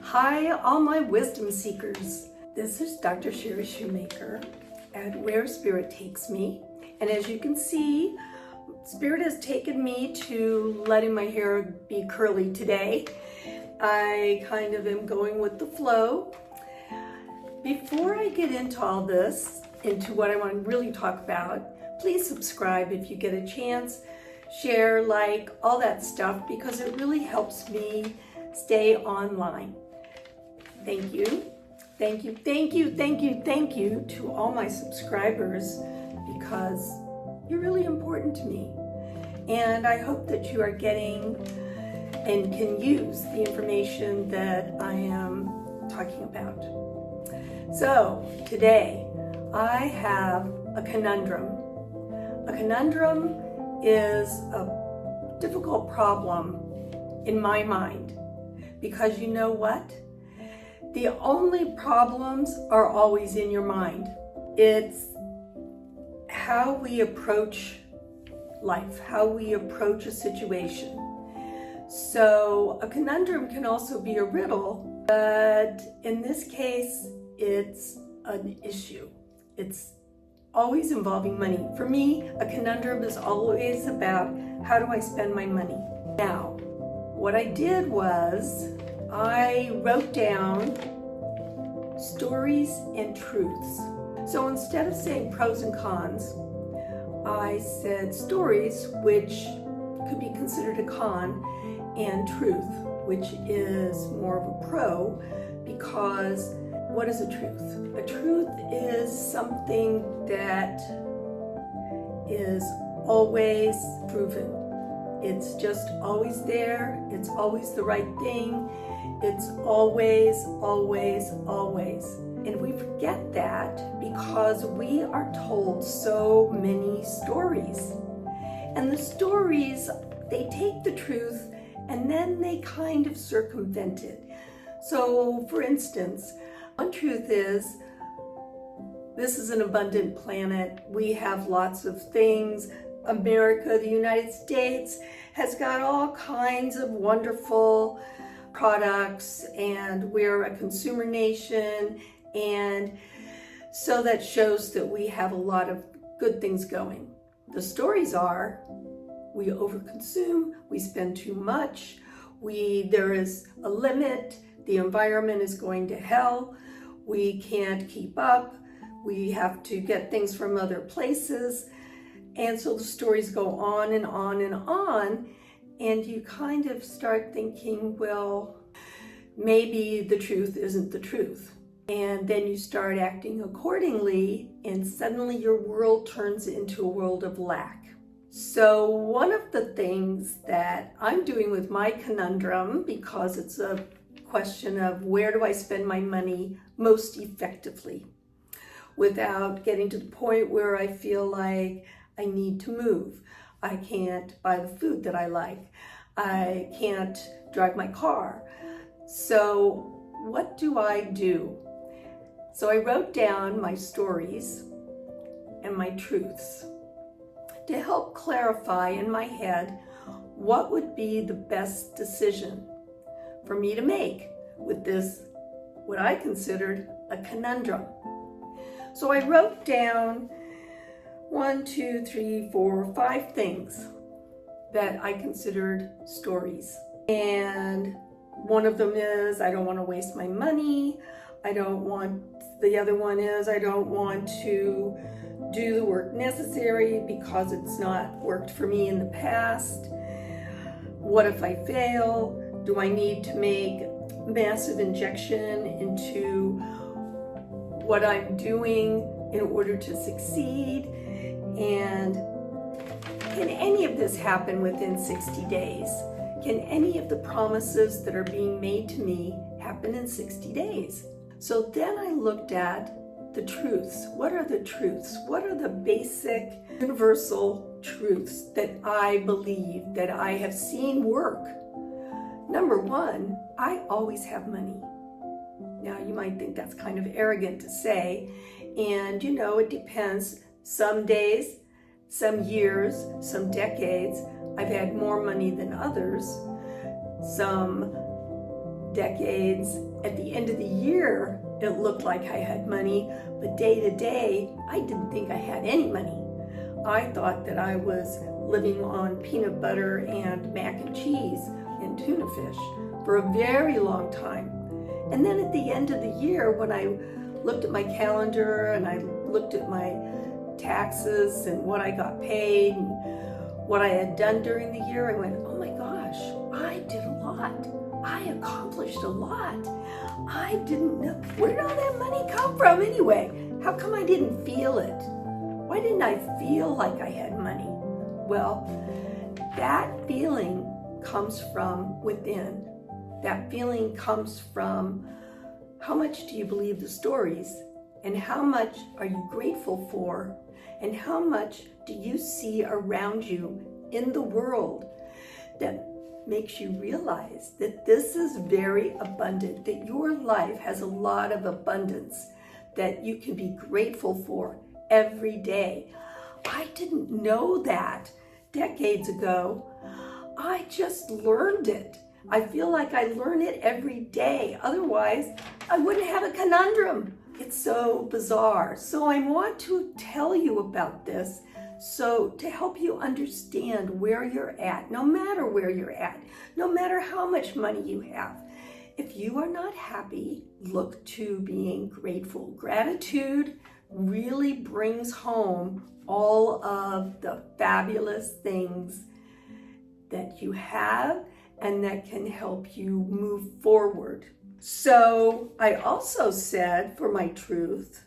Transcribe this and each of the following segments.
Hi, all my wisdom seekers. This is Dr. Sherry Shoemaker at Where Spirit Takes Me. And as you can see, Spirit has taken me to letting my hair be curly today. I kind of am going with the flow. Before I get into all this, into what I want to really talk about, please subscribe if you get a chance. Share, like, all that stuff, because it really helps me stay online. Thank you. Thank you, thank you, thank you, thank you to all my subscribers, because you're really important to me. And I hope that you are getting and can use the information that I am talking about. So today I have a conundrum. A conundrum is a difficult problem in my mind, because you know what? The only problems are always in your mind. It's how we approach life, how we approach a situation. So a conundrum can also be a riddle, but in this case, it's an issue. It's always involving money. For me, a conundrum is always about how do I spend my money. Now, what I did was I wrote down stories and truths. So instead of saying pros and cons, I said stories, which could be considered a con, and truth, which is more of a pro, because what is a truth? A truth is something that is always proven. It's just always there. It's always the right thing. It's always, always, always. And we forget that because we are told so many stories. And the stories, they take the truth and then they kind of circumvent it. So, for instance, one truth is, this is an abundant planet. We have lots of things. America, the United States, has got all kinds of wonderful products, and we're a consumer nation, and so that shows that we have a lot of good things going. The stories are, we overconsume, we spend too much, there is a limit, the environment is going to hell, we can't keep up, we have to get things from other places. And so the stories go on and on and on, and you kind of start thinking, well, maybe the truth isn't the truth. And then you start acting accordingly, and suddenly your world turns into a world of lack. So one of the things that I'm doing with my conundrum, because it's a question of where do I spend my money most effectively, without getting to the point where I feel like I need to move. I can't buy the food that I like. I can't drive my car. So what do I do? So I wrote down my stories and my truths to help clarify in my head what would be the best decision for me to make with this, what I considered a conundrum. So I wrote down 1, 2, 3, 4, 5 things that I considered stories. And one of them is, I don't want to waste my money. The other one is, I don't want to do the work necessary because it's not worked for me in the past. What if I fail? Do I need to make massive injection into what I'm doing in order to succeed? And can any of this happen within 60 days? Can any of the promises that are being made to me happen in 60 days? So then I looked at the truths. What are the truths? What are the basic universal truths that I believe, that I have seen work? Number one, I always have money. Now you might think that's kind of arrogant to say, and it depends. Some days, some years, some decades, I've had more money than others. Some decades. At the end of the year, it looked like I had money, but day to day, I didn't think I had any money. I thought that I was living on peanut butter and mac and cheese and tuna fish for a very long time. And then at the end of the year, when I looked at my calendar and I looked at my taxes and what I got paid and what I had done during the year, I went, oh my gosh, I did a lot. I accomplished a lot. I didn't know, where did all that money come from anyway? How come I didn't feel it? Why didn't I feel like I had money? Well, that feeling comes from within. That feeling comes from how much do you believe the stories, and how much are you grateful for, and how much do you see around you in the world that makes you realize that this is very abundant, that your life has a lot of abundance that you can be grateful for every day. I didn't know that decades ago. I just learned it. I feel like I learn it every day. Otherwise, I wouldn't have a conundrum. It's so bizarre. So I want to tell you about this so to help you understand where you're at, no matter where you're at, no matter how much money you have. If you are not happy, look to being grateful. Gratitude really brings home all of the fabulous things that you have and that can help you move forward. So I also said, for my truth,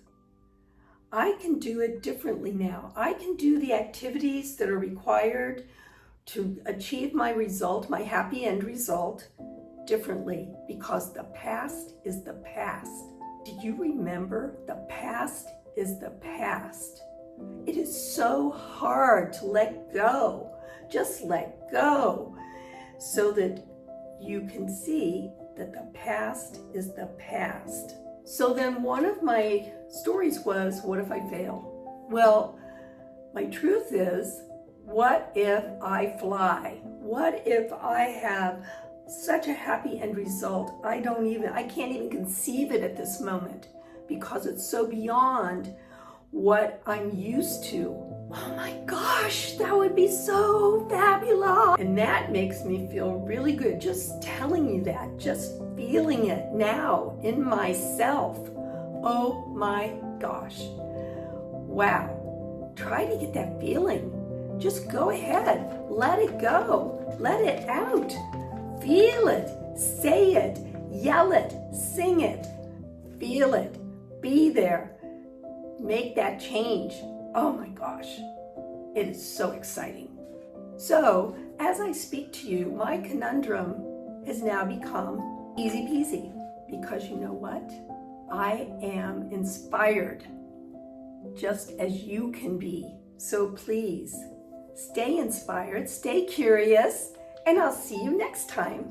I can do it differently now. I can do the activities that are required to achieve my result, my happy end result, differently, because the past is the past. Do you remember? The past is the past. It is so hard to let go. Just let go so that you can see that the past is the past. So then one of my stories was, what if I fail? Well, my truth is, what if I fly? What if I have such a happy end result? I can't even conceive it at this moment because it's so beyond what I'm used to. Oh my gosh, that would be so fabulous. And that makes me feel really good, just telling you that, just feeling it now in myself. Oh my gosh. Wow. Try to get that feeling. Just go ahead. Let it go. Let it out. Feel it. Say it. Yell it. Sing it. Feel it. Be there. Make that change. Oh my gosh. It is so exciting. So, as I speak to you, my conundrum has now become easy peasy, because you know what? I am inspired, just as you can be. So please, stay inspired, stay curious, and I'll see you next time.